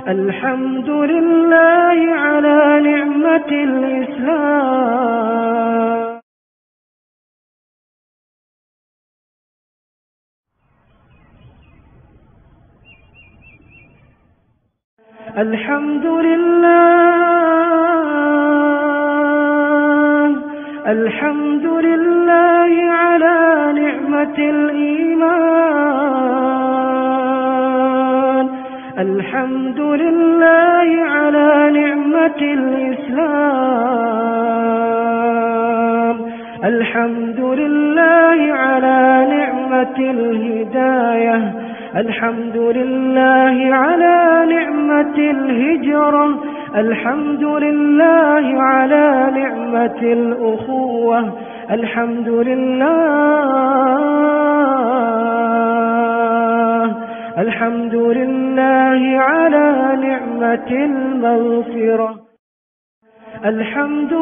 الحمد لله على نعمة الإسلام. الحمد لله على نعمة الإيمان. الحمد لله على نعمة الإسلام. الحمد لله على نعمة الهداية. الحمد لله على نعمة الهجرة. الحمد لله على نعمة الأخوة. الحمد لله على نعمة المغفرة. الحمد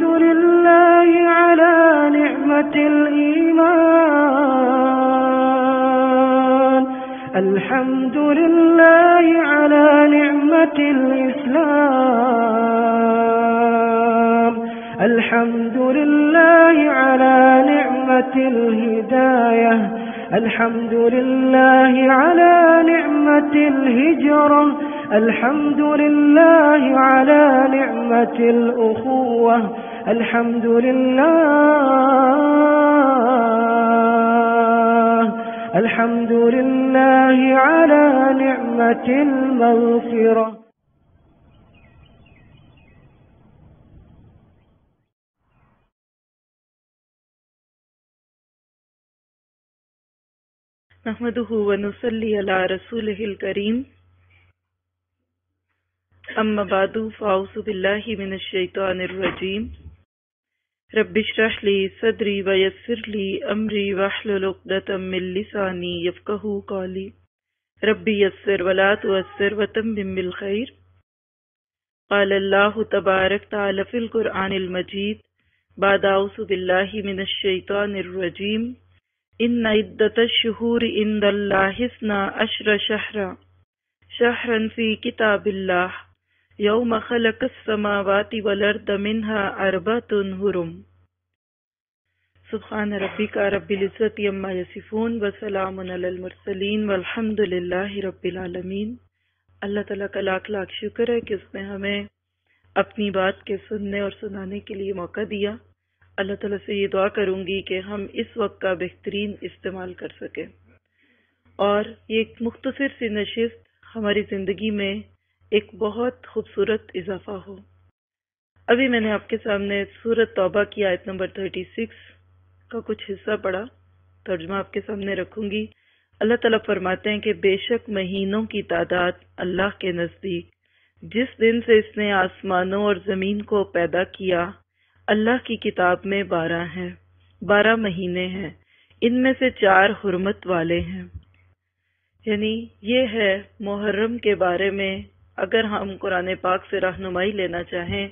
لله على نعمة الإيمان. الحمد لله على نعمة الإسلام. الحمد لله على نعمة الهداية. الحمد لله على نعمة الهجرة. الحمد لله على نعمة الأخوة. الحمد لله على نعمة المغفرة. نحمده ونصلي على رسوله الكريم. اما بعد فاعوذ بالله من الشیطان الرجیم. رب اشرح لي صدري ويسر لي امري واحلل عقدة من لساني يفقهوا قولي. رب يسر ولا تعسر وتمم بالخير. قال الله تبارك وتعالى في القرآن المجيد بعد اعوذ بالله من الشیطان الرجیم. ان عدة الشهور عند الله 12 شهرا في كتاب الله يوم خلق السماوات والأرض منها 4 حرم. سبحان ربك رب العزة عما يصفون وسلام على المرسلين والحمد لله رب العالمین. اللہ تعالیٰ کا لاکھ لاکھ شکر ہے کہ اس نے ہمیں اپنی بات کے سننے اور سنانے کے لیے موقع دیا. اللہ تعالیٰ سے یہ دعا کروں گی کہ ہم اس وقت کا بہترین استعمال کر سکیں اور یہ ایک مختصر سی نشست ہماری زندگی میں ایک بہت خوبصورت اضافہ ہو. ابھی میں نے آپ کے سامنے سورۃ توبہ کی آیت نمبر 36 کا کچھ حصہ پڑھا. ترجمہ آپ کے سامنے رکھوں گی. اللہ تعالیٰ فرماتے ہیں کہ بے شک مہینوں کی تعداد اللہ کے نزدیک جس دن سے اس نے آسمانوں اور زمین کو پیدا کیا اللہ کی کتاب میں 12 ہیں. 12 مہینے ہیں، ان میں سے 4 حرمت والے ہیں. یعنی یہ ہے محرم کے بارے میں اگر ہم قرآن پاک سے رہنمائی لینا چاہیں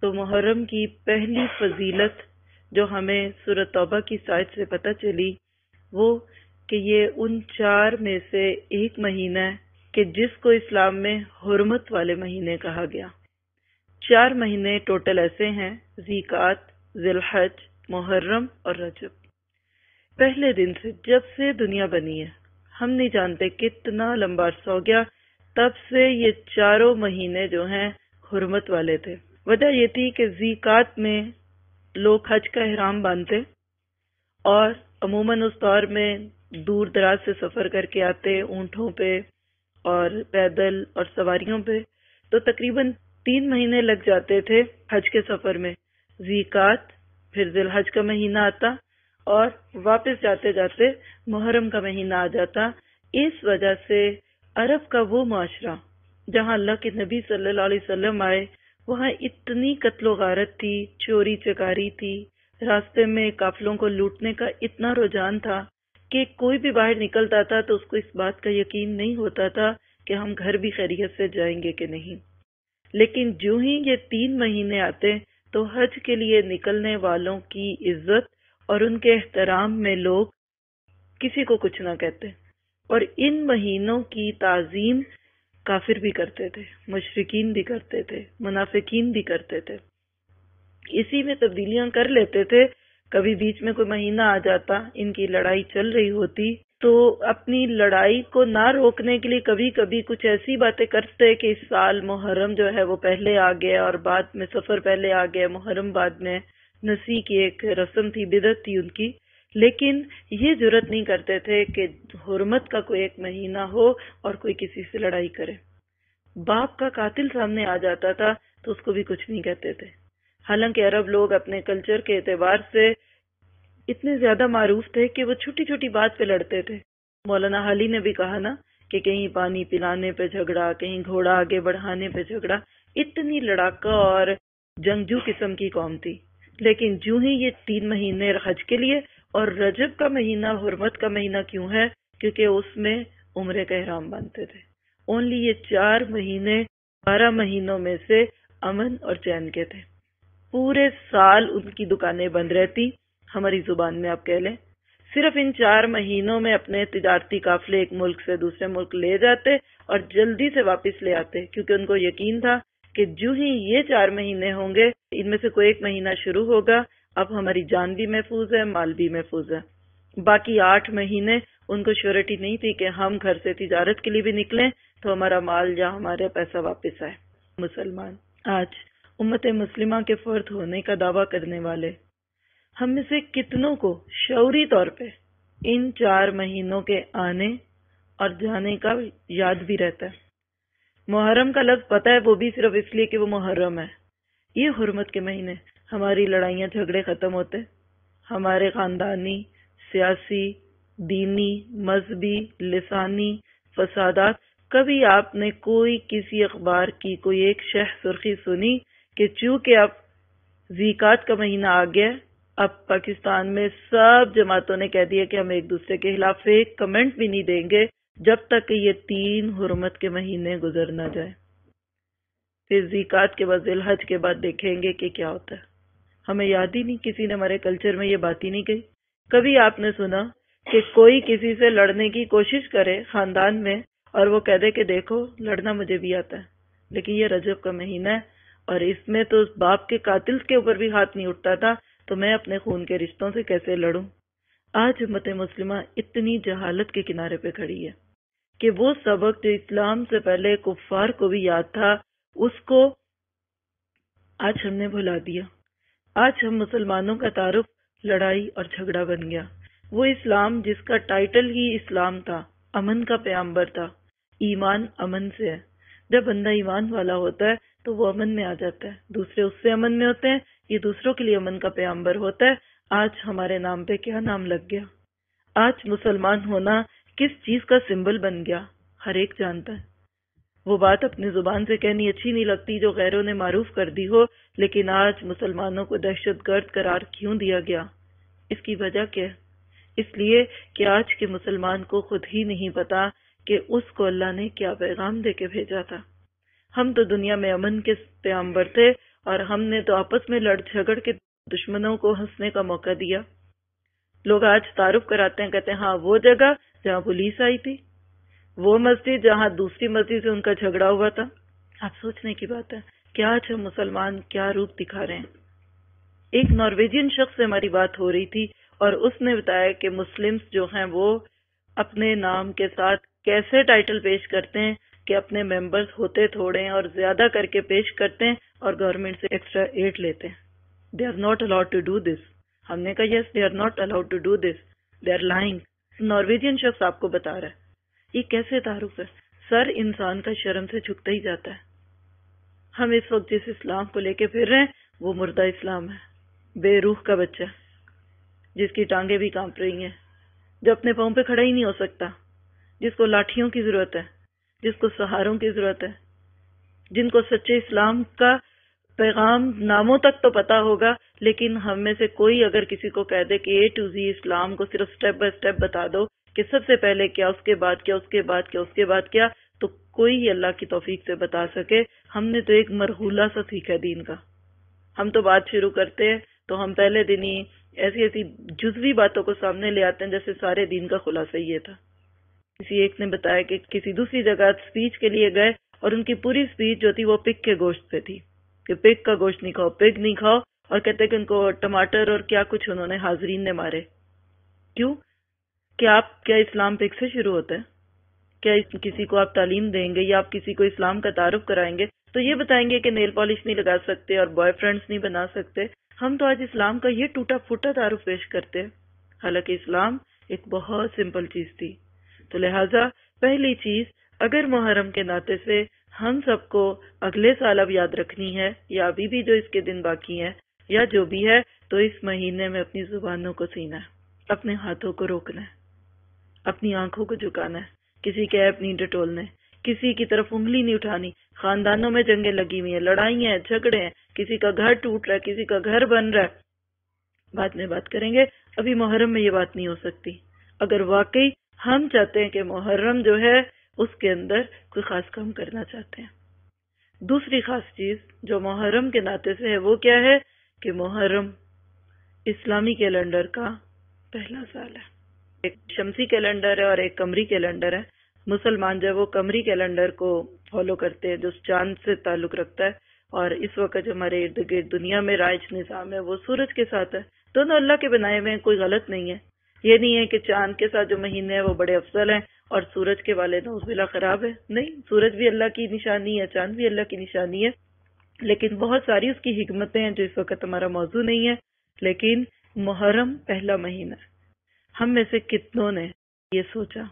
تو محرم کی پہلی فضیلت جو ہمیں سورۃ توبہ کی سائٹ سے پتہ چلی وہ کہ یہ ان 4 میں سے ایک مہینہ ہے کہ جس کو اسلام میں حرمت والے مہینے کہا گیا. 4 مہینے ٹوٹل ایسے ہیں: ذی-قعدہ، ذی الحج، محرم اور رجب. پہلے دن سے جب سے دنیا بنی ہے ہم نہیں جانتے کتنا لمبا عرصہ ہو گیا، تب سے یہ 4 مہینے جو ہیں حرمت والے تھے. وجہ یہ تھی کہ ذی-قعدہ میں لوگ حج کا احرام باندھتے اور عموماً اس دور میں دور دراز سے سفر کر کے آتے اونٹوں پہ اور پیدل اور سواریوں پہ، تو تقریباً 3 مہینے لگ جاتے تھے حج کے سفر میں. ذی-قعدہ، پھر ذی الحج کا مہینہ آتا اور واپس جاتے جاتے محرم کا مہینہ آ جاتا. اس وجہ سے عرب کا وہ معاشرہ جہاں اللہ کے نبی صلی اللہ علیہ وسلم آئے وہاں اتنی قتل و غارت تھی، چوری چکاری تھی، راستے میں قافلوں کو لوٹنے کا اتنا رجحان تھا کہ کوئی بھی باہر نکلتا تھا تو اس کو اس بات کا یقین نہیں ہوتا تھا کہ ہم گھر بھی خیریت سے جائیں گے کہ نہیں. لیکن جو ہی یہ 3 مہینے آتے تو حج کے لیے نکلنے والوں کی عزت اور ان کے احترام میں لوگ کسی کو کچھ نہ کہتے، اور ان مہینوں کی تعظیم کافر بھی کرتے تھے، مشرکین بھی کرتے تھے، منافقین بھی کرتے تھے، اسی میں تبدیلیاں کر لیتے تھے۔ کبھی بیچ میں کوئی مہینہ آ جاتا، ان کی لڑائی چل رہی ہوتی تو اپنی لڑائی کو نہ روکنے کے لیے کبھی کبھی کچھ ایسی باتیں کرتے کہ اس سال محرم جو ہے وہ پہلے آ گیا اور بعد میں سفر پہلے آ گیا، محرم بعد میں، نسی کی ایک رسم تھی، بدعت تھی ان کی، لیکن یہ جرت نہیں کرتے تھے کہ حرمت کا کوئی ایک مہینہ ہو اور کوئی کسی سے لڑائی کرے۔ باپ کا قاتل سامنے آ جاتا تھا تو اس کو بھی کچھ نہیں کہتے تھے، حالانکہ عرب لوگ اپنے کلچر کے اعتبار سے اتنے زیادہ معروف تھے کہ وہ چھوٹی چھوٹی بات پہ لڑتے تھے۔ مولانا حالی نے بھی کہا نا کہ کہیں پانی پلانے پہ جھگڑا، کہیں گھوڑا آگے بڑھانے پہ جھگڑا، اتنی لڑاکا اور جنگجو قسم کی قوم تھی، لیکن جو ہی یہ 3 مہینے حج کے لیے، اور رجب کا مہینہ حرمت کا مہینہ کیوں ہے؟ کیونکہ اس میں عمرے کا احرام باندھتے تھے۔ اونلی یہ 4 مہینے 12 مہینوں میں سے امن اور چین کے تھے، پورے سال ان کی دکانیں بند رہتی، ہماری زبان میں آپ کہہ لیں صرف ان 4 مہینوں میں اپنے تجارتی قافلے ایک ملک سے دوسرے ملک لے جاتے اور جلدی سے واپس لے آتے، کیونکہ ان کو یقین تھا کہ جو ہی یہ 4 مہینے ہوں گے، ان میں سے کوئی ایک مہینہ شروع ہوگا، اب ہماری جان بھی محفوظ ہے، مال بھی محفوظ ہے۔ باقی 8 مہینے ان کو شیورٹی نہیں تھی کہ ہم گھر سے تجارت کے لیے بھی نکلیں تو ہمارا مال یا ہمارا پیسہ واپس آئے۔ مسلمان آج امت مسلمہ کے فرد ہونے کا دعویٰ کرنے والے ہم میں سے کتنوں کو شعوری طور پہ ان 4 مہینوں کے آنے اور جانے کا یاد بھی رہتا ہے؟ محرم کا لفظ پتہ ہے، وہ بھی صرف اس لیے کہ وہ محرم ہے۔ یہ حرمت کے مہینے ہماری لڑائیاں جھگڑے ختم ہوتے، ہمارے خاندانی، سیاسی، دینی، مذہبی، لسانی فسادات۔ کبھی آپ نے کوئی کسی اخبار کی کوئی ایک شہ سرخی سنی کہ چونکہ اب زکوٰۃ کا مہینہ آ گیا، اب پاکستان میں سب جماعتوں نے کہہ دیا کہ ہم ایک دوسرے کے خلاف ایک کمنٹ بھی نہیں دیں گے جب تک کہ یہ 3 حرمت کے مہینے گزر نہ جائے؟ پھر زکوٰۃ کے بعد ذی الحج کے بعد دیکھیں گے کہ کیا ہوتا ہے۔ ہمیں یاد ہی نہیں، کسی نے ہمارے کلچر میں یہ بات ہی نہیں کہی۔ کبھی آپ نے سنا کہ کوئی کسی سے لڑنے کی کوشش کرے خاندان میں اور وہ کہہ دے کہ دیکھو لڑنا مجھے بھی آتا ہے؟ لیکن یہ رجب کا مہینہ ہے اور اس میں تو باپ کے قاتل کے اوپر بھی ہاتھ نہیں اٹھتا تھا، تو میں اپنے خون کے رشتوں سے کیسے لڑوں؟ آج امت مسلمہ اتنی جہالت کے کنارے پہ کھڑی ہے کہ وہ سبق جو اسلام سے پہلے کفار کو بھی یاد تھا، اس کو آج ہم نے بھلا دیا۔ آج ہم مسلمانوں کا تعارف لڑائی اور جھگڑا بن گیا۔ وہ اسلام جس کا ٹائٹل ہی اسلام تھا، امن کا پیغمبر تھا، ایمان امن سے ہے۔ جب بندہ ایمان والا ہوتا ہے تو وہ امن میں آ جاتا ہے، دوسرے اس سے امن میں ہوتے ہیں، یہ دوسروں کے لیے امن کا پیغمبر ہوتا ہے۔ آج ہمارے نام پہ کیا نام لگ گیا؟ آج مسلمان ہونا کس چیز کا سمبل بن گیا؟ ہر ایک جانتا ہے۔ وہ بات اپنی زبان سے کہنی اچھی نہیں لگتی جو غیروں نے معروف کر دی ہو، لیکن آج مسلمانوں کو دہشت گرد قرار کیوں دیا گیا؟ اس کی وجہ کیا ہے؟ اس لیے کہ آج کے مسلمان کو خود ہی نہیں پتا کہ اس کو اللہ نے کیا پیغام دے کے بھیجا تھا۔ ہم تو دنیا میں امن کے پیغمبر تھے اور ہم نے تو آپس میں لڑ جھگڑ کے دشمنوں کو ہنسنے کا موقع دیا۔ لوگ آج تعارف کراتے ہیں، کہتے ہیں ہاں وہ جگہ جہاں پولیس آئی تھی، وہ مسجد جہاں دوسری مسجد سے ان کا جھگڑا ہوا تھا۔ آپ سوچنے کی بات ہے کہ آج ہم مسلمان کیا روپ دکھا رہے ہیں۔ ایک نارویجین شخص سے ہماری بات ہو رہی تھی اور اس نے بتایا کہ مسلمز جو ہیں وہ اپنے نام کے ساتھ کیسے ٹائٹل پیش کرتے ہیں کہ اپنے ممبرز ہوتے تھوڑے ہیں اور زیادہ کر کے پیش کرتے ہیں اور گورنمنٹ سے ایکسٹرا ایڈ لیتے ہیں۔ They are not allowed to do this۔ ہم نے کہا yes they are not allowed to do this، they are lying۔ Norwegian شخص آپ کو بتا رہا ہے۔ یہ کیسے تعارف ہے؟ سر انسان کا شرم سے جھکتا ہی جاتا ہے۔ ہم اس وقت جس اسلام کو لے کے پھر رہے ہیں وہ مردہ اسلام ہے، بے روح کا بچہ جس کی ٹانگیں بھی کانپ رہی ہیں، جو اپنے پاؤں پہ کھڑا ہی نہیں ہو سکتا، جس کو لاٹھیوں کی ضرورت ہے، جس کو سہاروں کی ضرورت ہے، جن کو سچے اسلام کا پیغام ناموں تک تو پتا ہوگا، لیکن ہم میں سے کوئی اگر کسی کو کہہ دے کہ اے ٹو زی اسلام کو صرف سٹیپ بائی سٹیپ بتا دو کہ سب سے پہلے کیا، اس کے بعد کیا، اس کے بعد کیا، اس کے بعد کیا، تو کوئی ہی اللہ کی توفیق سے بتا سکے۔ ہم نے تو ایک مرحولہ سا سیکھا دین کا۔ ہم تو بات شروع کرتے ہیں تو ہم پہلے دن ہی ایسی ایسی جزوی باتوں کو سامنے لے آتے ہیں جیسے سارے دین کا خلاصہ یہ تھا۔ کسی ایک نے بتایا کہ کسی دوسری جگہ اسپیچ کے لیے گئے اور ان کی پوری اسپیچ جو تھی وہ پگ کے گوشت پہ تھی کہ پگ کا گوشت نہیں کھاؤ، پگ نہیں کھاؤ، اور کہتے کہ ان کو ٹماٹر اور کیا کچھ انہوں نے حاضرین نے مارے۔ کیوں؟ کہ کیا اسلام پگ سے شروع ہوتا ہے؟ کیا کسی کو آپ تعلیم دیں گے یا آپ کسی کو اسلام کا تعارف کرائیں گے تو یہ بتائیں گے کہ نیل پالش نہیں لگا سکتے اور بوائے فرینڈز نہیں بنا سکتے؟ ہم تو آج اسلام کا یہ ٹوٹا پھوٹا تعارف پیش کرتے ہیں، حالانکہ اسلام ایک بہت سمپل چیز تھی۔ تو لہٰذا پہلی چیز، اگر محرم کے ناطے سے ہم سب کو اگلے سال اب یاد رکھنی ہے یا ابھی بھی جو اس کے دن باقی ہیں یا جو بھی ہے، تو اس مہینے میں اپنی زبانوں کو سینا ہے، اپنے ہاتھوں کو روکنا ہے، اپنی آنکھوں کو جھکانا ہے، کسی کے عیب نہیں ٹٹولنے، کسی کی طرف انگلی نہیں اٹھانی۔ خاندانوں میں جنگیں لگی ہوئی ہیں، لڑائیاں ہیں، جھگڑے ہیں، کسی کا گھر ٹوٹ رہا ہے، کسی کا گھر بن رہا ہے، بعد میں بات کریں گے، ابھی محرم میں یہ بات نہیں ہو سکتی۔ اگر واقعی ہم چاہتے ہیں کہ محرم جو ہے اس کے اندر کوئی خاص کام کرنا چاہتے ہیں۔ دوسری خاص چیز جو محرم کے ناطے سے ہے وہ کیا ہے کہ محرم اسلامی کیلنڈر کا پہلا سال ہے۔ ایک شمسی کیلنڈر ہے اور ایک قمری کیلنڈر ہے۔ مسلمان جو ہے وہ قمری کیلنڈر کو فالو کرتے ہیں جو چاند سے تعلق رکھتا ہے، اور اس وقت جو ہمارے ارد گرد دنیا میں رائج نظام ہے وہ سورج کے ساتھ ہے۔ دونوں اللہ کے بنائے ہوئے ہیں، کوئی غلط نہیں ہے۔ یہ نہیں ہے کہ چاند کے ساتھ جو مہینے ہیں وہ بڑے افضل ہیں اور سورج کے والے نعوذ باللہ خراب ہے، نہیں، سورج بھی اللہ کی نشانی ہے، چاند بھی اللہ کی نشانی ہے، لیکن بہت ساری اس کی حکمتیں ہیں جو اس وقت ہمارا موضوع نہیں ہے۔ لیکن محرم پہلا مہینہ ہے۔ ہم میں سے کتنوں نے یہ سوچا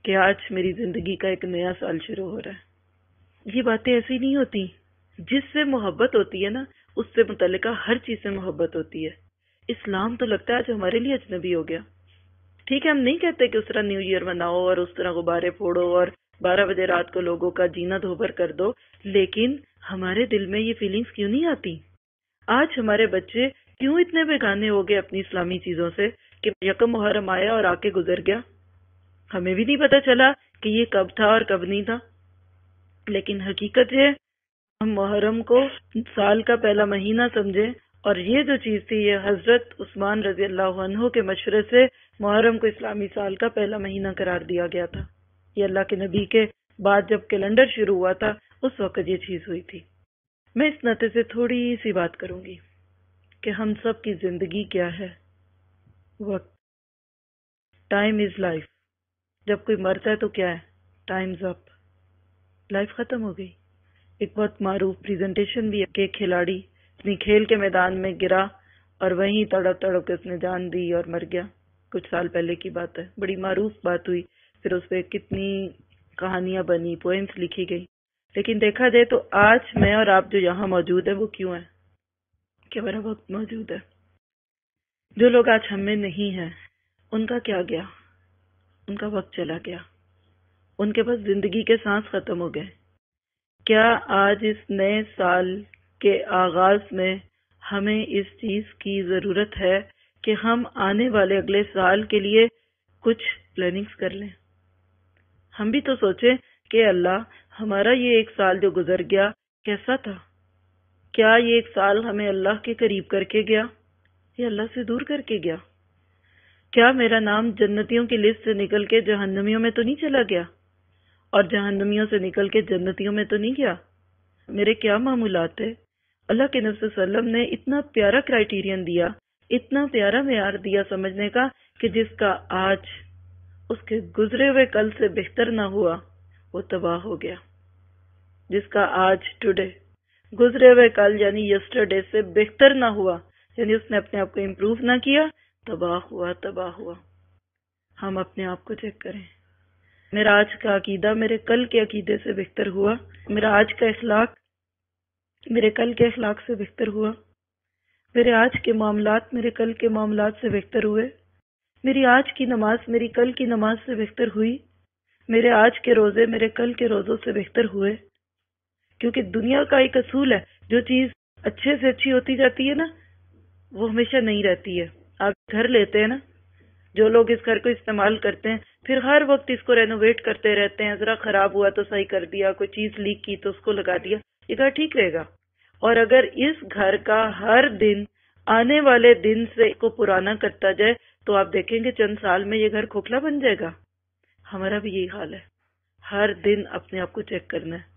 کہ آج میری زندگی کا ایک نیا سال شروع ہو رہا ہے؟ یہ باتیں ایسی نہیں ہوتی۔ جس سے محبت ہوتی ہے نا، اس سے متعلقہ ہر چیز سے محبت ہوتی ہے۔ اسلام تو لگتا ہے آج ہمارے لیے اجنبی ہو گیا۔ ٹھیک ہے، ہم نہیں کہتے کہ اس طرح نیو ایئر مناؤ اور اس طرح غبارے پھوڑو اور 12 بجے رات کو لوگوں کا جینا دھوبر کر دو، لیکن ہمارے دل میں یہ فیلنگز کیوں نہیں آتی؟ آج ہمارے بچے کیوں اتنے بیگانے ہو گئے اپنی اسلامی چیزوں سے کہ یکم محرم آیا اور آ کے گزر گیا، ہمیں بھی نہیں پتا چلا کہ یہ کب تھا اور کب نہیں تھا۔ لیکن حقیقت ہے ہم محرم کو سال کا پہلا مہینہ سمجھے، اور یہ جو چیز تھی یہ حضرت عثمان رضی اللہ عنہ کے مشورے سے محرم کو اسلامی سال کا پہلا مہینہ قرار دیا گیا تھا۔ یہ اللہ کے نبی کے بعد جب کیلنڈر شروع ہوا تھا اس وقت یہ چیز ہوئی تھی۔ میں اس ناطے سے تھوڑی سی بات کروں گی کہ ہم سب کی زندگی کیا ہے۔ وقت، ٹائم از لائف۔ جب کوئی مرتا ہے تو کیا ہے؟ ٹائمز اپ، لائف ختم ہو گئی۔ ایک بہت معروف پریزنٹیشن بھی ہے کہ ایک کھلاڑی اپنی کھیل کے میدان میں گرا اور وہیں تڑپ تڑپ کے اس نے جان دی اور مر گیا۔ کچھ سال پہلے کی بات ہے، بڑی معروف بات ہوئی، پھر اس پہ کتنی کہانیاں بنی، پوئمز لکھی گئی۔ لیکن دیکھا جائے تو آج میں اور آپ جو یہاں موجود ہیں وہ کیوں ہیں؟ کہ ہمارا وقت موجود ہے۔ جو لوگ آج ہم میں نہیں ہیں ان کا کیا گیا؟ ان کا وقت چلا گیا، ان کے پاس زندگی کے سانس ختم ہو گئے۔ کیا آج اس نئے سال کے آغاز میں ہمیں اس چیز کی ضرورت ہے کہ ہم آنے والے اگلے سال کے لیے کچھ پلاننگز کر لیں؟ ہم بھی تو سوچیں کہ اللہ ہمارا یہ ایک سال جو گزر گیا کیسا تھا؟ کیا یہ ایک سال ہمیں اللہ کے قریب کر کے گیا یا اللہ سے دور کر کے گیا؟ کیا میرا نام جنتیوں کی لسٹ سے نکل کے جہنمیوں میں تو نہیں چلا گیا، اور جہنمیوں سے نکل کے جنتیوں میں تو نہیں گیا؟ میرے کیا معمولات ہے؟ اللہ کے نبی صلی اللہ علیہ وسلم نے اتنا پیارا کرائیٹیرین دیا، اتنا پیارا معیار دیا سمجھنے کا کہ جس کا آج اس کے گزرے ہوئے کل سے بہتر نہ ہوا وہ تباہ ہو گیا۔ جس کا آج ٹوڈے گزرے ہوئے کل یعنی یسٹرڈے سے بہتر نہ ہوا، یعنی اس نے اپنے آپ کو امپروو نہ کیا، تباہ ہوا، تباہ ہوا۔ ہم اپنے آپ کو چیک کریں، میرا آج کا عقیدہ میرے کل کے عقیدے سے بہتر ہوا؟ میرا آج کا اخلاق میرے کل کے اخلاق سے بہتر ہوا؟ میرے آج کے معاملات میرے کل کے معاملات سے بہتر ہوئے؟ میری آج کی نماز میری کل کی نماز سے بہتر ہوئی؟ میرے آج کے روزے میرے کل کے روزوں سے بہتر ہوئے؟ کیونکہ دنیا کا ایک اصول ہے، جو چیز اچھے سے اچھی ہوتی جاتی ہے نا وہ ہمیشہ نہیں رہتی ہے۔ آپ گھر لیتے ہیں نا، جو لوگ اس گھر کو استعمال کرتے ہیں پھر ہر وقت اس کو رینوویٹ کرتے رہتے ہیں، ذرا خراب ہوا تو صحیح کر دیا، کوئی چیز لیک کی تو اس کو لگا دیا، یہ گھر ٹھیک رہے گا۔ اور اگر اس گھر کا ہر دن آنے والے دن سے کو پرانا کرتا جائے تو آپ دیکھیں گے چند سال میں یہ گھر کھوکھلا بن جائے گا. ہمارا بھی یہی حال ہے. ہر دن اپنے آپ کو چیک کرنا ہے،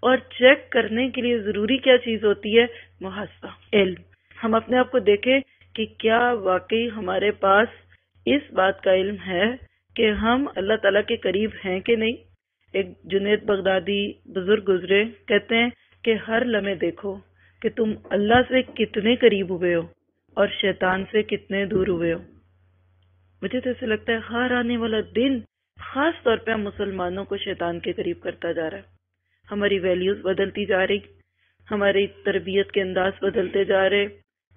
اور چیک کرنے کے لیے ضروری کیا چیز ہوتی ہے؟ محاسبہ، علم. ہم اپنے آپ کو دیکھیں کہ کیا واقعی ہمارے پاس اس بات کا علم ہے کہ ہم اللہ تعالیٰ کے قریب ہیں کہ نہیں. ایک جنید بغدادی بزرگ گزرے، کہتے ہیں کہ ہر لمحے دیکھو کہ تم اللہ سے کتنے قریب ہوئے ہو اور شیطان سے کتنے دور ہوئے ہو. مجھے تو ایسے لگتا ہے ہر آنے والا دن خاص طور پہ ہم مسلمانوں کو شیطان کے قریب کرتا جا رہا ہے. ہماری ویلیوز بدلتی جا رہی، ہماری تربیت کے انداز بدلتے جا رہے،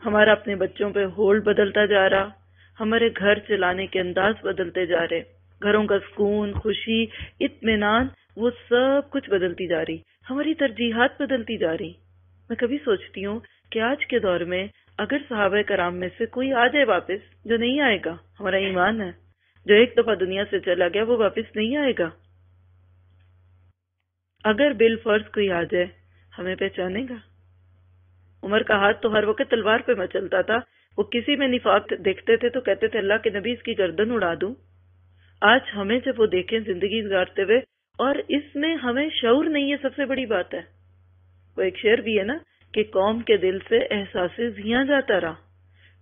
ہمارا اپنے بچوں پہ ہولڈ بدلتا جا رہا، ہمارے گھر چلانے کے انداز بدلتے جا رہے، گھروں کا سکون، خوشی، اطمینان، وہ سب کچھ بدلتی جا رہی، ہماری ترجیحات بدلتی جا رہی. میں کبھی سوچتی ہوں کہ آج کے دور میں اگر صحابہ کرام میں سے کوئی آ جائے واپس، جو نہیں آئے گا، ہمارا ایمان ہے، جو ایک دفعہ دنیا سے چلا گیا وہ واپس نہیں آئے گا. اگر بالفرض کوئی آ جائے، ہمیں پہچانے گا؟ عمر کا ہاتھ تو ہر وقت تلوار پہ مچلتا تھا، وہ کسی میں نفاق دیکھتے تھے تو کہتے تھے اللہ کے نبی اس کی گردن اڑا دوں. آج ہمیں جب وہ دیکھیں زندگی گزارتے ہوئے اور اس میں ہمیں شعور نہیں ہے، سب سے بڑی بات ہے. وہ ایک شعر بھی ہے نا کہ قوم کے دل سے احساس زیاں جاتا رہا.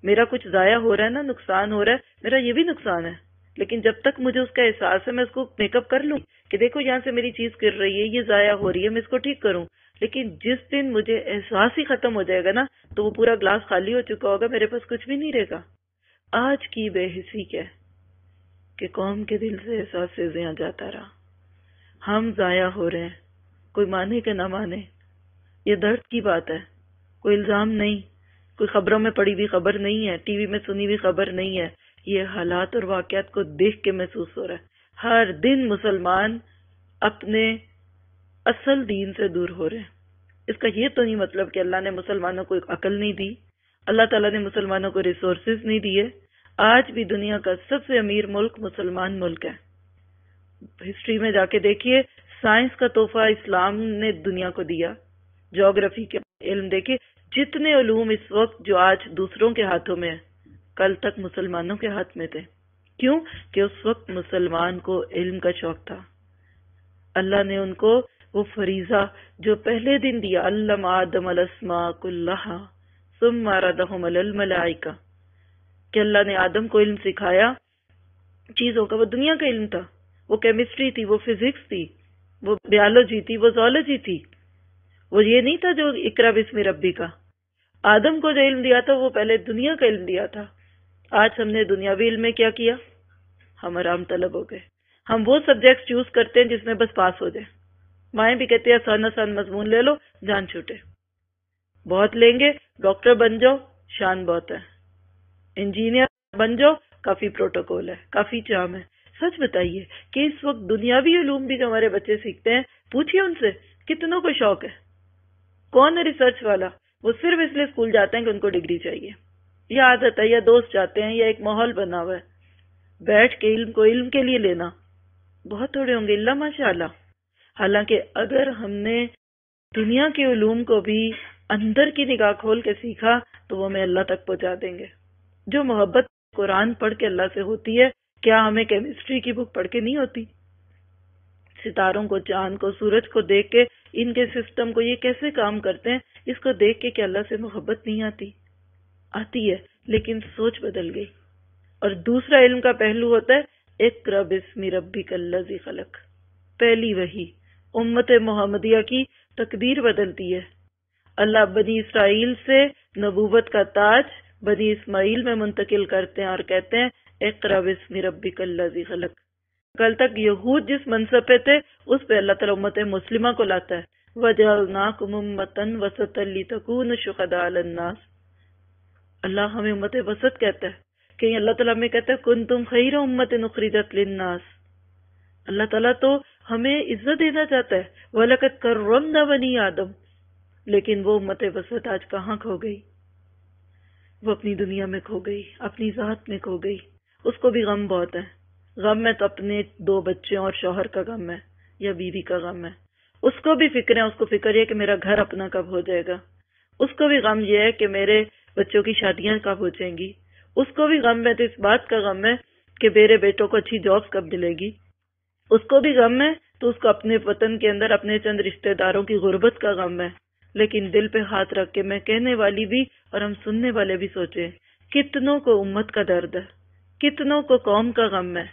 میرا کچھ ضائع ہو رہا ہے نا، نقصان ہو رہا ہے، میرا یہ بھی نقصان ہے، لیکن جب تک مجھے اس کا احساس ہے میں اس کو میک اپ کر لوں کہ دیکھو یہاں سے میری چیز گر رہی ہے، یہ ضائع ہو رہی ہے، میں اس کو ٹھیک کروں. لیکن جس دن مجھے احساس ہی ختم ہو جائے گا نا تو وہ پورا گلاس خالی ہو چکا ہوگا، میرے پاس کچھ بھی نہیں رہے گا. آج کی بے حسی کیا ہے کہ قوم کے دل سے احساس سے زیاں جاتا رہا. ہم ضائع ہو رہے ہیں، کوئی مانے کہ نہ مانے. یہ درد کی بات ہے، کوئی الزام نہیں، کوئی خبروں میں پڑی ہوئی خبر نہیں ہے، ٹی وی میں سنی ہوئی خبر نہیں ہے. یہ حالات اور واقعات کو دیکھ کے محسوس ہو رہا ہے. ہر دن مسلمان اپنے اصل دین سے دور ہو رہے ہیں. اس کا یہ تو نہیں مطلب کہ اللہ نے مسلمانوں کو عقل نہیں دی، اللہ تعالیٰ نے مسلمانوں کو ریسورسز نہیں دیے. آج بھی دنیا کا سب سے امیر ملک مسلمان ملک ہے. ہسٹری میں جا کے دیکھیے، سائنس کا تحفہ اسلام نے دنیا کو دیا. جغرافی کے علم دیکھیے، جتنے علوم اس وقت جو آج دوسروں کے ہاتھوں میں ہیں، کل تک مسلمانوں کے ہاتھ میں تھے. کیوں؟ کہ اس وقت مسلمان کو علم کا شوق تھا. اللہ نے ان کو وہ فریضہ جو پہلے دن دیا، علم آدم الاسماء کلہا ثم عرضہم علی الملائکہ، کہ اللہ نے آدم کو علم سکھایا چیزوں کا. وہ دنیا کا علم تھا، وہ کیمسٹری تھی، وہ فزکس تھی، وہ بیالوجی تھی، وہ زولوجی تھی. وہ یہ نہیں تھا جو اقرا بسم ربی کا. آدم کو جو علم دیا تھا وہ پہلے دنیا کا علم دیا تھا. آج ہم نے دنیاوی علم میں کیا کیا؟ ہم آرام طلب ہو گئے. ہم وہ سبجیکٹ چوز کرتے ہیں جس میں بس پاس ہو جائے. مائیں بھی کہتے ہیں آسان آسان مضمون لے لو، جان چھوٹے. بہت لیں گے، ڈاکٹر بن جاؤ، شان بہت ہے. انجینئر بن جاؤ، کافی پروٹوکول ہے، کافی چام ہے. سچ بتائیے کہ اس وقت دنیاوی علوم بھی جو ہمارے بچے سیکھتے ہیں، پوچھئے ان سے کتنوں کو شوق ہے. کون ہے ریسرچ والا؟ وہ صرف اس لیے اسکول جاتے ہیں کہ ان کو ڈگری چاہیے، یا عادت ہے، یا دوست جاتے ہیں، یا ایک ماحول بنا ہوا ہے. بیٹھ کے علم کو علم کے لیے لینا بہت تھوڑے ہوں گے، اللہ ماشاء اللہ. حالانکہ اگر ہم نے دنیا کے علوم کو بھی اندر کی نگاہ کھول کے سیکھا تو وہ ہمیں اللہ تک پہنچا دیں گے. جو محبت قرآن پڑھ کے اللہ سے ہوتی ہے، کیا ہمیں کیمسٹری کی بک پڑھ کے نہیں ہوتی؟ ستاروں کو، چاند کو، سورج کو دیکھ کے، ان کے سسٹم کو، یہ کیسے کام کرتے ہیں، اس کو دیکھ کے کہ اللہ سے محبت نہیں آتی؟ آتی ہے، لیکن سوچ بدل گئی. اور دوسرا علم کا پہلو ہوتا ہے اقرأ باسم ربک الذی خلق. پہلی وحی امت محمدیہ کی تقدیر بدلتی ہے. اللہ بنی اسرائیل سے نبوت کا تاج بنی اسماعیل میں منتقل کرتے ہیں اور کہتے ہیں اقرأ باسم ربک الذی خلق. کل تک یہود جس منصب پہ تھے اس پہ اللہ تعالیٰ امت مسلمہ کو لاتا ہے. وَجَعَلْنَاكُمْ أُمَّةً وَسَطًا لِتَكُونُوا شُهَدَاءَ عَلَى النَّاسِ. اللہ ہمیں امت وسط کہتا ہے. کہیں اللہ تعالیٰ ہمیں کہتا ہے کنتم خیر امت اخرجت للناس. اللہ تعالیٰ تو ہمیں عزت دینا چاہتا ہے. وَلَقَدْ كَرَّمْنَا بَنِي آدم. لیکن وہ امت وسط آج کہاں کھو گئی؟ وہ اپنی دنیا میں کھو گئی، اپنی ذات میں کھو گئی. اس کو بھی غم بہت ہے. غم میں تو اپنے 2 بچوں اور شوہر کا غم ہے یا بیوی کا غم ہے. اس کو بھی فکر ہے، اس کو فکر یہ کہ میرا گھر اپنا کب ہو جائے گا. اس کو بھی غم یہ ہے کہ میرے بچوں کی شادیاں کب ہو جائیں گی، اس کو بھی غم ہے، تو اس بات کا غم ہے کہ میرے بیٹوں کو اچھی جابز کب ملے گی، اس کو بھی غم ہے تو اس کو اپنے وطن کے اندر اپنے چند رشتہ داروں کی غربت کا غم ہے۔ لیکن دل پہ ہاتھ رکھ کے میں کہنے والی بھی اور ہم سننے والے بھی سوچیں، کتنوں کو امت کا درد ہے، کتنوں کو قوم کا غم ہے،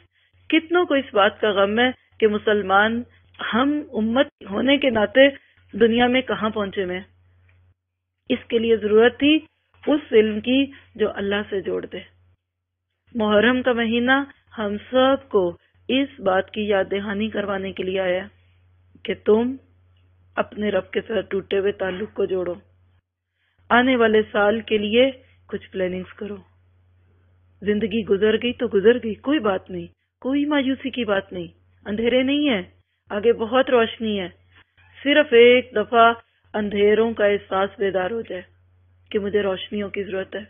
کتنوں کو اس بات کا غم ہے کہ مسلمان ہم امت ہونے کے ناطے دنیا میں کہاں پہنچے میں۔ اس کے لیے ضرورت تھی اس علم کی جو اللہ سے جوڑ دے۔ محرم کا مہینہ ہم سب کو اس بات کی یاد دہانی کروانے کے لیے آیا کہ تم اپنے رب کے ساتھ ٹوٹے ہوئے تعلق کو جوڑو، آنے والے سال کے لیے کچھ پلاننگز کرو۔ زندگی گزر گئی تو گزر گئی، کوئی بات نہیں، کوئی مایوسی کی بات نہیں، اندھیرے نہیں ہے، آگے بہت روشنی ہے۔ صرف ایک دفعہ اندھیروں کا احساس بیدار ہو جائے کہ مجھے روشنیوں کی ضرورت ہے۔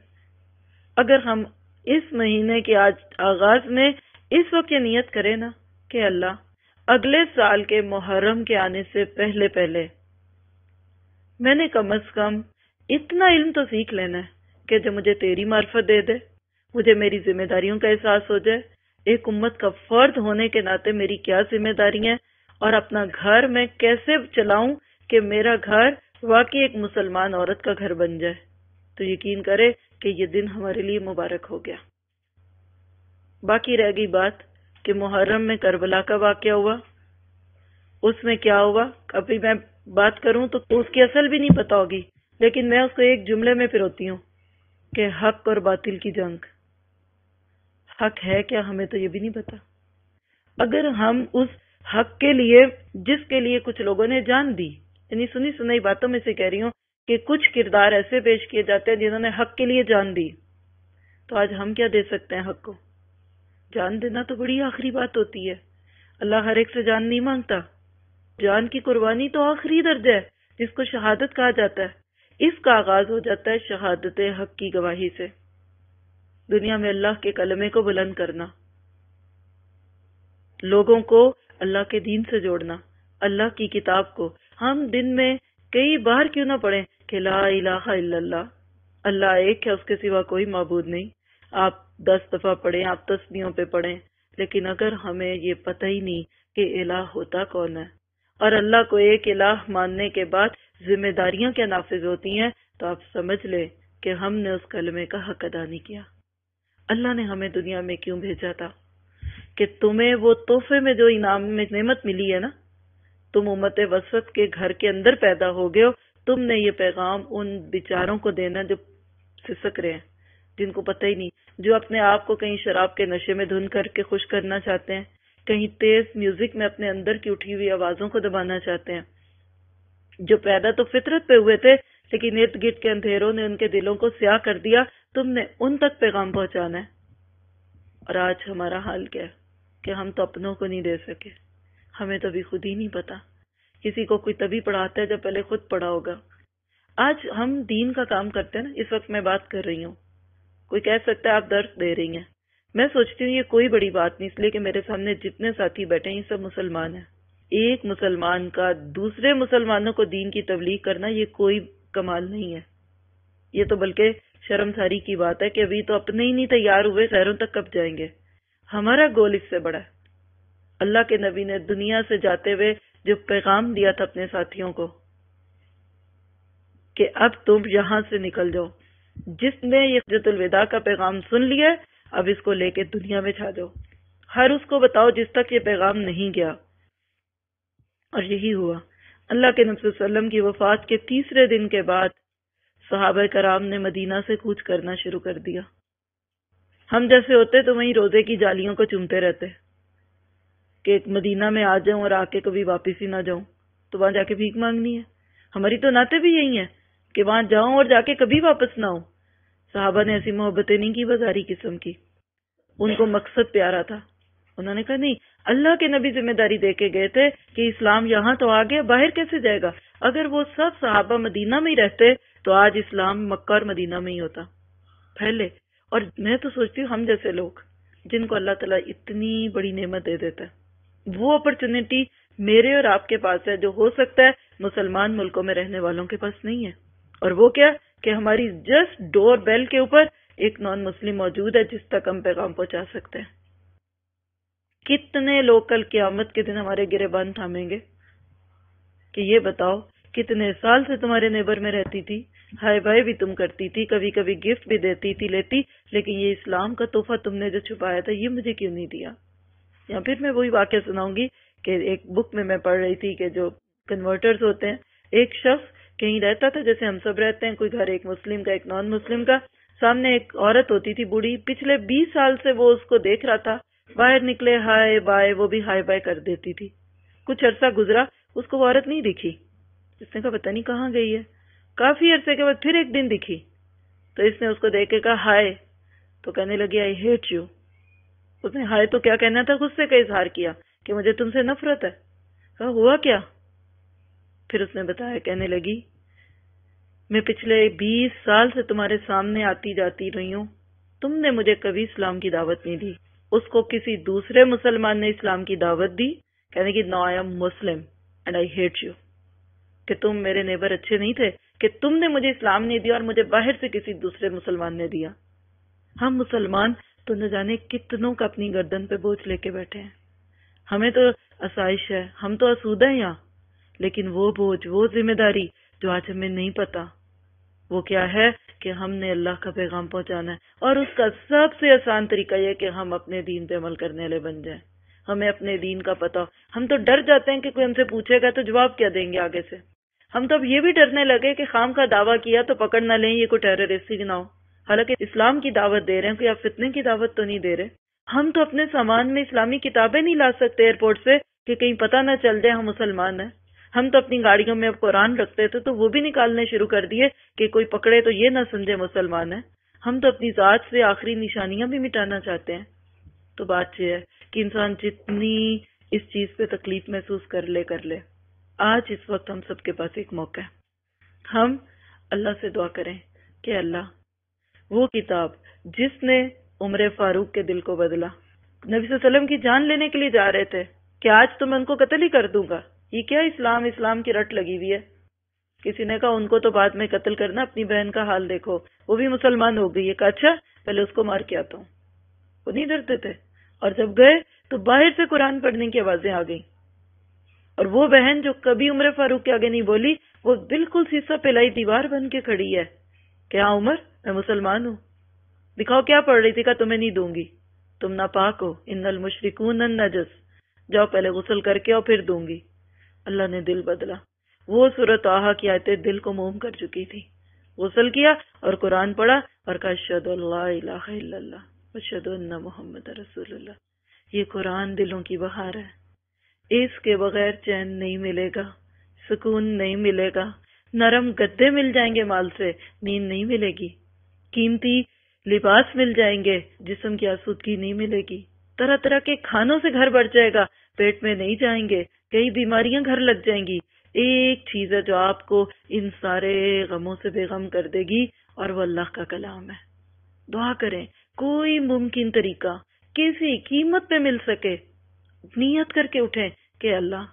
اگر ہم اس مہینے کے آغاز میں اس وقت یہ نیت کریں نا کہ اللہ اگلے سال کے محرم کے آنے سے پہلے پہلے میں نے کم از کم اتنا علم تو سیکھ لینا ہے کہ جو مجھے تیری معرفت دے دے، مجھے میری ذمہ داریوں کا احساس ہو جائے، ایک امت کا فرد ہونے کے ناطے میری کیا ذمہ داریاں ہیں، اور اپنا گھر میں کیسے چلاؤں کہ میرا گھر واقعی ایک مسلمان عورت کا گھر بن جائے، تو یقین کرے کہ یہ دن ہمارے لیے مبارک ہو گیا۔ باقی رہ گئی بات کہ محرم میں کربلا کا واقعہ ہوا، اس میں کیا ہوا، ابھی میں بات کروں تو اس کی اصل بھی نہیں پتا ہوگی، لیکن میں اس کو ایک جملے میں پروتی ہوں کہ حق اور باطل کی جنگ۔ حق ہے کیا، ہمیں تو یہ بھی نہیں پتا۔ اگر ہم اس حق کے لیے جس کے لیے کچھ لوگوں نے جان دی، یعنی سنی سنائی باتوں میں سے کہہ رہی ہوں کہ کچھ کردار ایسے پیش کیے جاتے ہیں جنہوں نے حق کے لیے جان دی، تو آج ہم کیا دے سکتے ہیں حق کو؟ جان دینا تو بڑی آخری بات ہوتی ہے، اللہ ہر ایک سے جان نہیں مانگتا۔ جان کی قربانی تو آخری درجہ ہے جس کو شہادت کہا جاتا ہے۔ اس کا آغاز ہو جاتا ہے شہادت حق کی گواہی سے، دنیا میں اللہ کے کلمے کو بلند کرنا، لوگوں کو اللہ کے دین سے جوڑنا، اللہ کی کتاب کو ہم دن میں کئی بار کیوں نہ پڑھیں کہ لا الہ الا اللہ، اللہ ایک ہے، اس کے سوا کوئی معبود نہیں۔ آپ 10 دفعہ پڑھیں، آپ تسبیحوں پہ پڑھیں، لیکن اگر ہمیں یہ پتہ ہی نہیں کہ الہ ہوتا کون ہے اور اللہ کو ایک الہ ماننے کے بعد ذمہ داریاں کیا نافذ ہوتی ہیں، تو آپ سمجھ لیں کہ ہم نے اس کلمے کا حق ادا نہیں کیا۔ اللہ نے ہمیں دنیا میں کیوں بھیجا تھا کہ تمہیں وہ تحفے میں جو انعام میں نعمت ملی ہے نا، تم امت وسط کے گھر کے اندر پیدا ہو گئے ہو، تم نے یہ پیغام ان بیچاروں کو دینا جو سسک رہے ہیں، جن کو پتہ ہی نہیں، جو اپنے آپ کو کہیں شراب کے نشے میں دھن کر کے خوش کرنا چاہتے ہیں، کہیں تیز میوزک میں اپنے اندر کی اٹھی ہوئی آوازوں کو دبانا چاہتے ہیں، جو پیدا تو فطرت پہ ہوئے تھے لیکن ارد گرد کے اندھیروں نے ان کے دلوں کو سیاہ کر دیا، تم نے ان تک پیغام پہنچانا ہے۔ اور آج ہمارا حال کیا ہے کہ ہم تو اپنوں کو نہیں دے سکے، ہمیں تو بھی خود ہی نہیں پتا۔ کسی کو کوئی تبھی پڑھاتا ہے جب پہلے خود پڑھا ہوگا۔ آج ہم دین کا کام کرتے ہیں نا، اس وقت میں بات کر رہی ہوں، کوئی کہہ سکتا ہے آپ درس دے رہی ہیں، میں سوچتی ہوں یہ کوئی بڑی بات نہیں، اس لیے کہ میرے سامنے جتنے ساتھی بیٹھے ہیں یہ سب مسلمان ہیں۔ ایک مسلمان کا دوسرے مسلمانوں کو دین کی تبلیغ کرنا یہ کوئی کمال نہیں ہے، یہ تو بلکہ شرمساری کی بات ہے کہ ابھی تو اپنے ہی نہیں تیار ہوئے، غیروں تک کب جائیں گے۔ ہمارا گول اس سے بڑا ہے۔ اللہ کے نبی نے دنیا سے جاتے ہوئے جو پیغام دیا تھا اپنے ساتھیوں کو کہ اب تم یہاں سے نکل جاؤ، جس نے یہ حجۃ الوداع کا پیغام سن لیا اب اس کو لے کے دنیا میں چھا جاؤ، ہر اس کو بتاؤ جس تک یہ پیغام نہیں گیا۔ اور یہی ہوا۔ اللہ کے نبی صلی اللہ علیہ وسلم کی وفات کے تیسرے دن کے بعد صحابہ کرام نے مدینہ سے کوچ کرنا شروع کر دیا۔ ہم جیسے ہوتے تو وہیں روزے کی جالیوں کو چومتے رہتے کہ مدینہ میں آ جاؤں اور آ کے کبھی واپس ہی نہ جاؤں، تو وہاں جا کے بھیک مانگنی ہے۔ ہماری تو نعتیں بھی یہی ہیں کہ وہاں جاؤں اور جا کے کبھی واپس نہ ہوں۔ صحابہ نے ایسی محبتیں نہیں کی بازاری قسم کی، ان کو مقصد پیارا تھا۔ انہوں نے کہا نہیں، اللہ کے نبی ذمہ داری دے کے گئے تھے کہ اسلام یہاں تو آ گیا، باہر کیسے جائے گا؟ اگر وہ سب صحابہ مدینہ میں ہی رہتے تو آج اسلام مکہ اور مدینہ میں ہی ہوتا پہلے۔ اور میں تو سوچتی ہوں ہم جیسے لوگ جن کو اللہ تعالیٰ اتنی بڑی نعمت دے دیتا ہے، وہ اپرچونٹی میرے اور آپ کے پاس ہے جو ہو سکتا ہے مسلمان ملکوں میں رہنے والوں کے پاس نہیں ہے، اور وہ کیا کہ ہماری جسٹ ڈور بیل کے اوپر ایک نان مسلم موجود ہے جس تک ہم پیغام پہنچا سکتے ہیں. کتنے لوگ کل قیامت کے دن ہمارے گریبان تھامیں گے کہ یہ بتاؤ کتنے سال سے تمہارے نیبر میں رہتی تھی، ہائے بھائی بھی تم کرتی تھی، کبھی کبھی گفٹ بھی دیتی تھی لیتی، لیکن یہ اسلام کا تحفہ تم نے جو چھپایا تھا یہ مجھے کیوں نہیں دیا. یا پھر میں وہی واقعہ سناؤں گی کہ ایک بک میں پڑھ رہی تھی کہ جو کنورٹرز ہوتے ہیں، ایک شخص کہیں رہتا تھا جیسے ہم سب رہتے ہیں، کوئی گھر ایک مسلم کا ایک نان مسلم کا، سامنے ایک عورت ہوتی تھی بوڑھی، پچھلے 20 سال سے وہ اس کو دیکھ رہا تھا، باہر نکلے ہائے بائے وہ بھی ہائے بائے کر دیتی تھی. کچھ عرصہ گزرا، اس کو وہ عورت نہیں دکھی. اس نے کہا پتہ نہیں کہاں گئی ہے. کافی عرصے کے بعد پھر ایک دن دکھی تو اس نے اس کو دیکھ کے کہا ہائے، تو کہنے لگی آئی ہیٹ یو. اس نے ہائے تو کیا کہنا تھا، غصے کا اظہار کیا کہ مجھے تم سے نفرت ہے. کہا ہوا کیا؟ پھر اس نے بتایا، کہنے لگی میں پچھلے 20 سال سے تمہارے سامنے آتی جاتی رہی ہوں، تم نے مجھے کبھی اسلام کی دعوت نہیں دی. اس کو کسی دوسرے مسلمان نے اسلام کی دعوت دی، کہنے کی no I am Muslim and I hate you, کہ تم میرے نیبر اچھے نہیں تھے کہ تم نے مجھے اسلام نہیں دیا اور مجھے باہر سے کسی دوسرے مسلمان نے دیا. ہم مسلمان تو نہ جانے کتنوں کا اپنی گردن پہ بوجھ لے کے بیٹھے ہیں. ہمیں تو آسائش ہے، ہم تو آسودہ ہیں یہاں، لیکن وہ بوجھ، وہ ذمہ داری جو آج ہمیں نہیں پتا وہ کیا ہے کہ ہم نے اللہ کا پیغام پہنچانا ہے. اور اس کا سب سے آسان طریقہ یہ کہ ہم اپنے دین پہ عمل کرنے والے بن جائیں. ہمیں اپنے دین کا پتہ، ہم تو ڈر جاتے ہیں کہ کوئی ہم سے پوچھے گا تو جواب کیا دیں گے آگے سے. ہم تو اب یہ بھی ڈرنے لگے کہ خام کا دعویٰ کیا تو پکڑ نہ لیں، یہ کوئی ٹیررسٹ ہی نہ ہو. حالانکہ اسلام کی دعوت دے رہے ہیں، کوئی آپ فتنے کی دعوت تو نہیں دے رہے. ہم تو اپنے سامان میں اسلامی کتابیں نہیں لا سکتے ایئرپورٹ سے کہ کہیں پتہ نہ چل جائے ہم مسلمان ہیں. ہم تو اپنی گاڑیوں میں اب قرآن رکھتے تھے تو وہ بھی نکالنے شروع کر دیے کہ کوئی پکڑے تو یہ نہ سمجھے مسلمان ہیں. ہم تو اپنی ذات سے آخری نشانیاں بھی مٹانا چاہتے ہیں. تو بات یہ ہے کہ انسان جتنی اس چیز پہ تکلیف محسوس کر لے. آج اس وقت ہم سب کے پاس ایک موقع ہے. ہم اللہ سے دعا کریں کہ اللہ وہ کتاب جس نے عمر فاروق کے دل کو بدلا، نبی صلی اللہ علیہ وسلم کی جان لینے کے لیے جا رہے تھے کہ آج تو میں ان کو قتل ہی کر دوں گا، یہ کیا اسلام کی رٹ لگی ہوئی ہے. کسی نے کہا ان کو تو بعد میں قتل کرنا، اپنی بہن کا حال دیکھو وہ بھی مسلمان ہو گئی ہے. کہا اچھا پہلے اس کو مار کے آتا ہوں. وہ نہیں ڈرتے تھے، اور جب گئے تو باہر سے قرآن پڑھنے کی آوازیں آ گئیں. اور وہ بہن جو کبھی عمر فاروق کے آگے نہیں بولی، وہ بالکل سیسا پلائی دیوار بن کے کھڑی ہے کہ ہاں عمر میں مسلمان ہوں. دکھاؤ کیا پڑھ رہی تھی. کہا تمہیں نہیں دوں گی، تم ناپاک ہو، ان المشرکون النجس، جاؤ پہلے غسل کر کے اور پھر دوں گی. اللہ نے دل بدلا. وہ سورۃ طٰہٰ کی آیتیں دل کو موم کر چکی تھی. غسل کیا اور قرآن پڑھا اور کہا اشہد ان لا الہ الا اللہ اشہد ان محمد رسول اللہ. یہ قرآن دلوں کی بہار ہے، اس کے بغیر چین نہیں ملے گا، سکون نہیں ملے گا. نرم گدے مل جائیں گے مال سے، نیند نہیں ملے گی. قیمتی لباس مل جائیں گے، جسم کی آسودگی نہیں ملے گی. طرح طرح کے کھانوں سے گھر بڑھ جائے گا، پیٹ میں نہیں جائیں گے. کئی بیماریاں گھر لگ جائیں گی. ایک چیز ہے جو آپ کو ان سارے غموں سے بے غم کر دے گی، اور وہ اللہ کا کلام ہے. دعا کریں کوئی ممکن طریقہ کسی قیمت پہ مل سکے، نیت کر کے اٹھیں کہ اللہ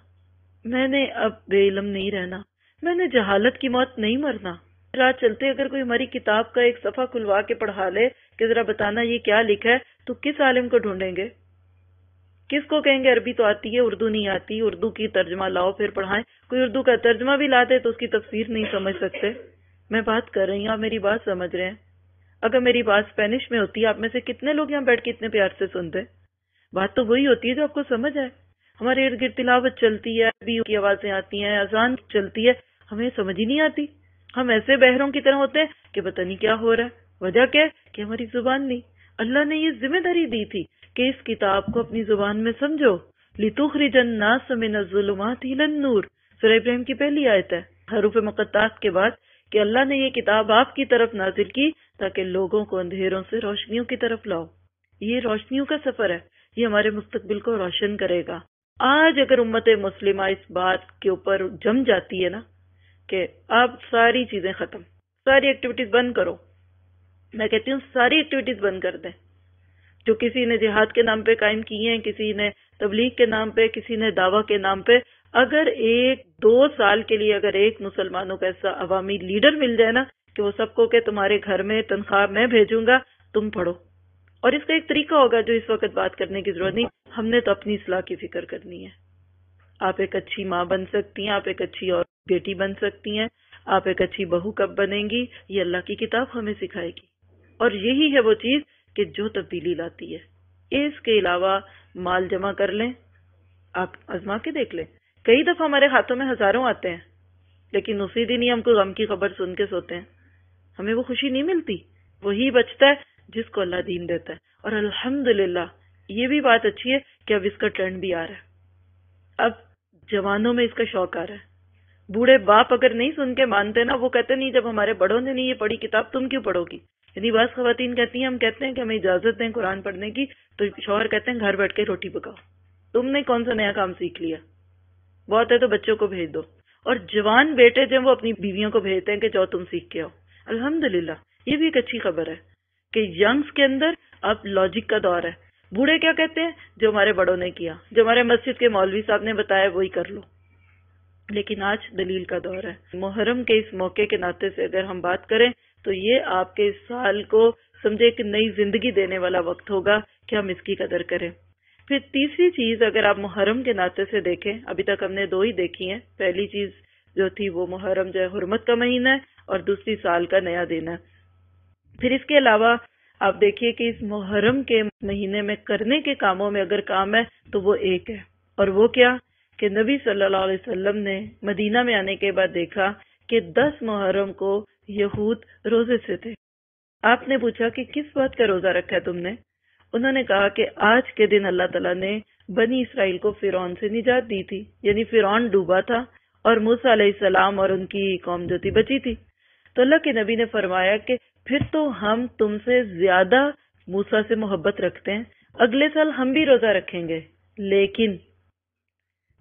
میں نے اب بے علم نہیں رہنا، میں نے جہالت کی موت نہیں مرنا. رات چلتے اگر کوئی ہماری کتاب کا ایک صفحہ کھلوا کے پڑھا لے کہ ذرا بتانا یہ کیا لکھا ہے، تو کس عالم کو ڈھونڈیں گے؟ کس کو کہیں گے عربی تو آتی ہے اردو نہیں آتی، اردو کی ترجمہ لاؤ پھر پڑھائیں. کوئی اردو کا ترجمہ بھی لاتے تو اس کی تفسیر نہیں سمجھ سکتے. میں بات کر رہی ہوں، آپ میری بات سمجھ رہے ہیں. اگر میری بات اسپینش میں ہوتی ہے، آپ میں سے کتنے لوگ یہاں بیٹھ کے اتنے پیار سے سنتے؟ بات تو وہی ہوتی ہے جو آپ کو سمجھ آئے. ہمارے ارد گرد تلاوت چلتی ہے، عربی کی آوازیں آتی ہیں، اذان چلتی ہے، ہمیں سمجھ ہی نہیں آتی. ہم ایسے بہروں کی طرح ہوتے ہیں کہ پتہ نہیں کیا ہو رہا ہے. وجہ کیا ہے کہ ہماری زبان نہیں. اللہ نے یہ ذمہ داری دی تھی کہ اس کتاب کو اپنی زبان میں سمجھو. لِتُخْرِجَ النَّاسَ مِنَ الظُّلُمَاتِ إِلَى النُّورِ، سورہ ابراہیم کی پہلی آیت ہے، حروف مقطعات کے بعد، کہ اللہ نے یہ کتاب آپ کی طرف نازل کی تاکہ لوگوں کو اندھیروں سے روشنیوں کی طرف لاؤ. یہ روشنیوں کا سفر ہے، یہ ہمارے مستقبل کو روشن کرے گا. آج اگر امت مسلمہ اس بات کے اوپر جم جاتی ہے نا کہ اب ساری چیزیں ختم، ساری ایکٹیویٹیز بند کرو، میں کہتی ہوں ساری ایکٹیویٹیز بند کر دیں جو کسی نے جہاد کے نام پہ قائم کی ہیں، کسی نے تبلیغ کے نام پہ، کسی نے دعویٰ کے نام پہ. اگر 1-2 سال کے لیے اگر ایک مسلمانوں کا ایسا عوامی لیڈر مل جائے نا کہ وہ سب کو کہ تمہارے گھر میں تنخواہ میں بھیجوں گا، تم پڑھو. اور اس کا ایک طریقہ ہوگا جو اس وقت بات کرنے کی ضرورت نہیں. ہم نے تو اپنی اصلاح کی فکر کرنی ہے. آپ ایک اچھی ماں بن سکتی ہیں، آپ ایک اچھی اور بیٹی بن سکتی ہیں، آپ ایک اچھی بہو کب بنیں گی، یہ اللہ کی کتاب ہمیں سکھائے گی. اور یہی ہے وہ چیز کہ جو تبدیلی لاتی ہے. اس کے علاوہ مال جمع کر لیں، آپ آزما کے دیکھ لیں. کئی دفعہ ہمارے ہاتھوں میں ہزاروں آتے ہیں، لیکن اسی دن ہی ہم کو غم کی خبر سن کے سوتے ہیں. ہمیں وہ خوشی نہیں ملتی. وہی بچتا ہے جس کو اللہ دین دیتا ہے. اور الحمدللہ یہ بھی بات اچھی ہے کہ اب اس کا ٹرینڈ بھی آ رہا ہے. اب جوانوں میں اس کا شوق آ رہا ہے. بوڑھے باپ اگر نہیں سن کے مانتے نا، وہ کہتے نہیں جب ہمارے بڑوں نے نہیں یہ پڑھی کتاب تم کیوں پڑھو گی. یعنی بعض خواتین کہتی ہیں ہم کہتے ہیں کہ ہمیں اجازت دیں قرآن پڑھنے کی، تو شوہر کہتے ہیں گھر بیٹھ کے روٹی پکاؤ، تم نے کون سا نیا کام سیکھ لیا، بہت ہے تو بچوں کو بھیج دو. اور جوان بیٹے جب وہ اپنی بیویوں کو بھیجتے ہیں کہ جاؤ تم سیکھ کے آؤ. الحمدللہ یہ بھی ایک اچھی خبر ہے کہ ینگز کے اندر اب لاجک کا دور ہے. بوڑھے کیا کہتے ہیں؟ جو ہمارے بڑوں نے کیا، جو ہمارے مسجد کے مولوی صاحب نے بتایا وہی کر لو. لیکن آج دلیل کا دور ہے. محرم کے اس موقع کے ناطے سے اگر ہم بات کریں تو یہ آپ کے اس سال کو سمجھے ایک نئی زندگی دینے والا وقت ہوگا کہ ہم اس کی قدر کریں. پھر تیسری چیز اگر آپ محرم کے ناطے سے دیکھیں، ابھی تک ہم نے دو ہی دیکھی ہیں. پہلی چیز جو تھی وہ محرم جو ہے حرمت کا مہینہ ہے، اور دوسری سال کا نیا دن ہے. پھر اس کے علاوہ آپ دیکھیے کہ اس محرم کے مہینے میں کرنے کے کاموں میں اگر کام ہے تو وہ ایک ہے، اور وہ کیا کہ نبی صلی اللہ علیہ وسلم نے مدینہ میں آنے کے بعد دیکھا کہ 10 محرم کو یہود روزے سے تھے. آپ نے پوچھا کہ کس بات کا روزہ رکھا ہے تم نے؟ انہوں نے کہا کہ آج کے دن اللہ تعالیٰ نے بنی اسرائیل کو فرعون سے نجات دی تھی، یعنی فرعون ڈوبا تھا اور موسیٰ علیہ السلام اور ان کی قوم جو تھی بچی تھی. تو اللہ کے نبی نے فرمایا کہ پھر تو ہم تم سے زیادہ موسیٰ سے محبت رکھتے ہیں، اگلے سال ہم بھی روزہ رکھیں گے. لیکن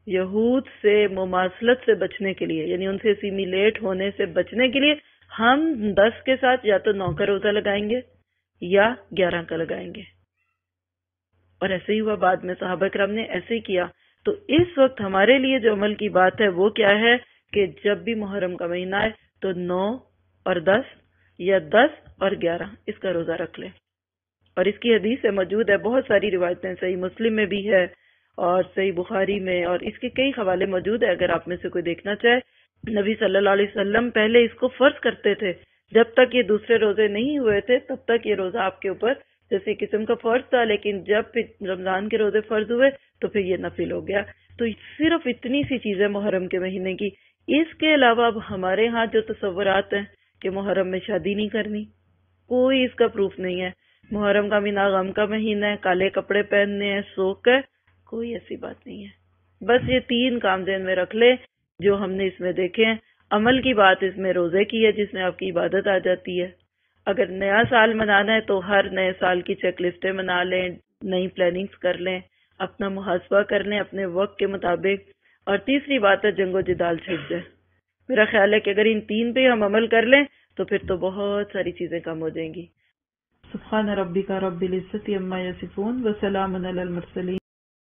یہود سے مماثلت سے بچنے کے لیے، یعنی ان سے سیمیلیٹ ہونے سے بچنے کے لیے ہم 10 کے ساتھ یا تو 9 کا روزہ لگائیں گے یا 11 کا لگائیں گے. اور ایسے ہی ہوا، بعد میں صحابہ کرام نے ایسے ہی کیا. تو اس وقت ہمارے لیے جو عمل کی بات ہے وہ کیا ہے کہ جب بھی محرم کا مہینہ ہے تو 9 اور 10 یا 10 اور 11 اس کا روزہ رکھ لیں. اور اس کی حدیث موجود ہے، بہت ساری روایتیں صحیح مسلم میں بھی ہے اور صحیح بخاری میں، اور اس کے کئی حوالے موجود ہے اگر آپ میں سے کوئی دیکھنا چاہے. نبی صلی اللہ علیہ وسلم پہلے اس کو فرض کرتے تھے، جب تک یہ دوسرے روزے نہیں ہوئے تھے تب تک یہ روزہ آپ کے اوپر جیسے قسم کا فرض تھا، لیکن جب رمضان کے روزے فرض ہوئے تو پھر یہ نفل ہو گیا. تو صرف اتنی سی چیزیں محرم کے مہینے کی. اس کے علاوہ اب ہمارے ہاں جو تصورات ہیں کہ محرم میں شادی نہیں کرنی، کوئی اس کا پروف نہیں ہے. محرم کا مہینہ غم کا مہینہ ہے، کالے کپڑے پہننے ہیں، سوک ہے، کوئی ایسی بات نہیں ہے. بس یہ 3 کام ذہن میں رکھ لے جو ہم نے اس میں دیکھے ہیں. عمل کی بات اس میں روزے کی ہے جس میں آپ کی عبادت آ جاتی ہے. اگر نیا سال منانا ہے تو ہر نئے سال کی چیک لسٹیں بنا لیں، نئی پلاننگز کر لیں، اپنا محاسبہ کر لیں اپنے وقت کے مطابق. اور تیسری بات ہے جنگ و جدال چھٹ جائے. میرا خیال ہے کہ اگر ان 3 پہ ہم عمل کر لیں تو پھر تو بہت ساری چیزیں کم ہو جائیں گی. سبحان ربک رب العزت عما یصفون وسلام علی المرسلین.